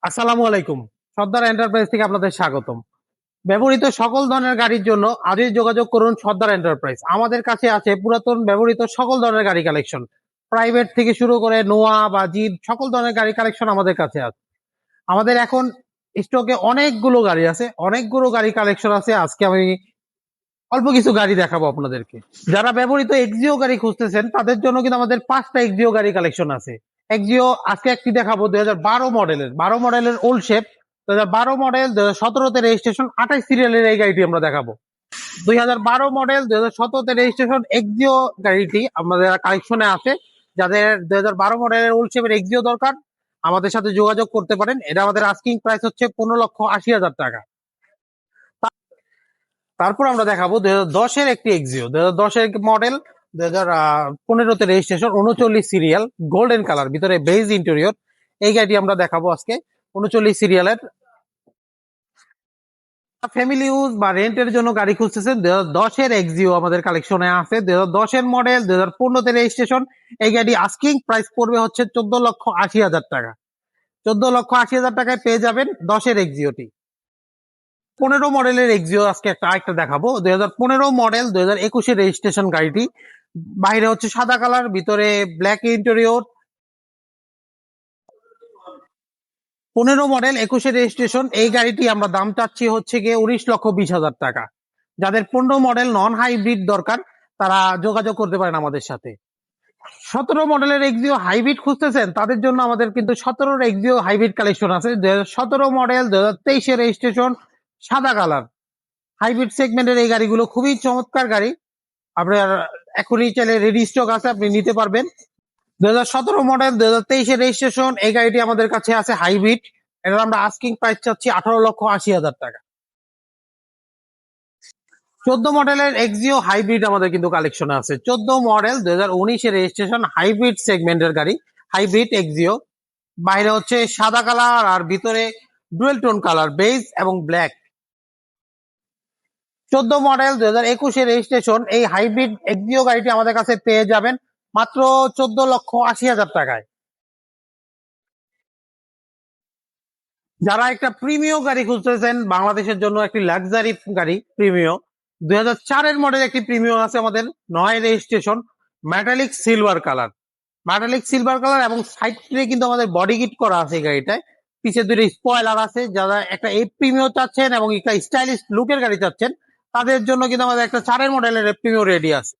আসসালামু আলাইকুম। সর্দার এন্টারপ্রাইজ থেকে আপনাদের স্বাগতম। ব্যবহৃত সকল ধরনের গাড়ির জন্য আজই যোগাযোগ করুন সর্দার এন্টারপ্রাইজ। আমাদের কাছে আছে পুরাতন ব্যবহৃত সকল ধরনের গাড়ি কালেকশন। প্রাইভেট থেকে শুরু করে নোয়া বা জিপ সকল ধরনের গাড়ি কালেকশন আমাদের কাছে আছে। আমাদের এখন স্টকে অনেকগুলো গাড়ি আছে, অনেকগুলো গাড়ি কালেকশন আছে। আজকে আমি অল্প কিছু গাড়ি দেখাবো আপনাদেরকে। যারা ব্যবহৃত এক্সিও গাড়ি খুঁজতেছেন তাদের জন্য কিন্তু আমাদের 5টা এক্সিও গাড়ি কালেকশন আছে। এক্সিও আজকে একটি দেখাবো 2012 মডেলের ওল্ড শেপ। 2012 মডেল, 2017-তে রেজিস্ট্রেশন, 28 সিরিয়ালের এই গাড়িটি আমরা দেখাবো। 2012 মডেল, 2017-তে রেজিস্ট্রেশন এক্সিও গাড়িটি আমাদের কালেকশনে আছে। যাদের 2012 মডেলের ওল্ড শেপের এক্সিও দরকার আমাদের সাথে যোগাযোগ করতে পারেন। এটা আমাদের আস্কিং প্রাইস হচ্ছে 15,80,000 টাকা। তারপর আমরা দেখাবো 2010-এর একটি এক্সিও, 2010-এর মডেল, 2015-তে রেজিস্ট্রেশন, 39 সিরিয়াল, গোল্ডেন কালার, ভিতরে বেজ ইন্টেরিয়র। এই গাড়িটি আমরা দেখাবো আজকে। 39 সিরিয়ালের ফ্যামিলি ইউজ বা রেন্টের জন্য গাড়ি খুঁজতেছেন, 2010-এর এক্সিও আমাদের কালেকশনে আছে। 2010-এর মডেল, 2015-তে রেজিস্ট্রেশন। এই গাড়ি আস্কিং প্রাইস পড়বে হচ্ছে 14,80,000 টাকা। 14,80,000 টাকায় পেয়ে যাবেন 10-এর এক্সিওটি। 15 মডেলের এক্সিও আজকে আরেকটা দেখাবো। 2015 মডেল, 2021-এর রেজিস্ট্রেশন গাড়িটি। বাইরে হচ্ছে সাদা কালার, ভিতরে ব্ল্যাক ইন্টেরিয়র। 15 মডেল, 21-এর রেজিস্ট্রেশন। এই গাড়িটি আমরা দাম চাচ্ছি হচ্ছে গিয়ে 19,20,000 টাকা। যাদের 15 মডেল নন হাইব্রিড দরকার তারা যোগাযোগ করতে পারেন আমাদের সাথে। 17 মডেলের এক্সিও হাইব্রিড খুঁজতেছেন তাদের জন্য আমাদের কিন্তু 17-র এক্সিও হাইব্রিড কালেকশন আছে। 17 মডেল, 2023-এর রেজিস্ট্রেশন, সাদা কালার। হাইব্রিড সেগমেন্টের এই গাড়িগুলো খুবই চমৎকার গাড়ি। আপনার এখনই চাইলে রেডি স্টক আছে, আপনি নিতে পারবেন। 2017 মডেল, 2023-এর রেজিস্ট্রেশন। এই গাড়িটি আমাদের কাছে আছে হাইব্রিড। এটার আমরা আস্কিং প্রাইস চাচ্ছি 18,80,000 টাকা। 14 মডেলের এক্সিও হাইব্রিড আমাদের কিন্তু কালেকশনে আছে। 14 মডেল, 2019-এর রেজিস্ট্রেশন, হাইব্রিড সেগমেন্টের গাড়ি, হাইব্রিড এক্সিও। বাইরে হচ্ছে সাদা কালার আর ভিতরে ডুয়েল টোন কালার, বেজ এবং ব্ল্যাক। 14 মডেল, 2021-এর রেজিস্ট্রেশন। এই হাইব্রিড এক্সিও গাড়িটি আমাদের কাছে পেয়ে যাবেন মাত্র 14,80,000 টাকায়। যারা একটা প্রিমিয় গাড়ি খুঁজতেছেন, বাংলাদেশের জন্য একটি লাক্সারি গাড়ি প্রিমিয়, 2004-এর মডেল একটি প্রিমিয় আছে আমাদের, 9 registration, metallic silver colour. Metallic silver colour এবং সাইডে কিন্তু আমাদের বডি কিট করা আছে এই গাড়িটায়। পিছে দুটো স্পয়লার আছে। যারা একটা এফ প্রিমিয় চাচ্ছেন এবং একটা স্টাইলিশ লুকের গাড়ি চাচ্ছেন তাদের জন্য কিন্তু আমাদের একটা 4-এর মডেলের এফ প্রিমিয় রেডি আছে।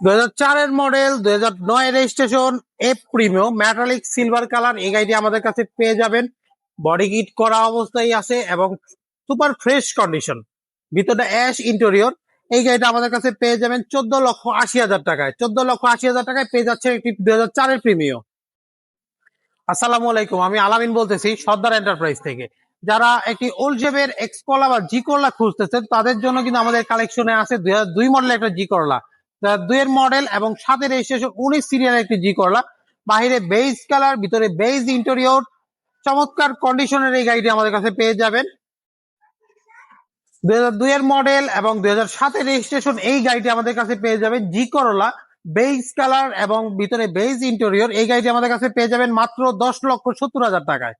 2004-এর model, 2009 registration, F premium, metallic silver colour. এই গাড়িটি আমাদের কাছে পেয়ে যাবেন। বডি কিট করা অবস্থায় আছে এবং সুপার ফ্রেশ কন্ডিশন, ভিতরটা অ্যাশ ইন্টেরিয়র। এই গাড়িটা আমাদের কাছে পেয়ে যাবেন 14,80,000 টাকায়। 14,80,000 টাকায় পেয়ে যাচ্ছে একটি 2004-এর প্রিমিয়াম। আসসালামু আলাইকুম, আমি আলামিন বলতেছি সর্দার এন্টারপ্রাইজ থেকে। যারা একটি ওল্ড শেপের এক্স করলা বা জি করলা খুঁজতেছেন তাদের জন্য কিন্তু আমাদের কালেকশনে আছে 2002 মডেলের একটা জি করলা, 2002-এর মডেল এবং 7-এর রেজিস্ট্রেশন, 19 সিরিয়ালের একটি জি করলা। বাহিরে বেজ কালার, ভিতরে বেজ ইন্টেরিয়র, চমৎকার কন্ডিশনের এই গাড়িটি আমাদের কাছে পেয়ে যাবেন। 2002-এর মডেল এবং 2007-এর রেজিস্ট্রেশন। এই গাড়িটি আমাদের কাছে পেয়ে যাবেন জি করলা, বেজ কালার এবং ভিতরে বেজ ইন্টেরিয়র। এই গাড়িটি আমাদের কাছে পেয়ে যাবেন মাত্র 10,70,000 টাকায়।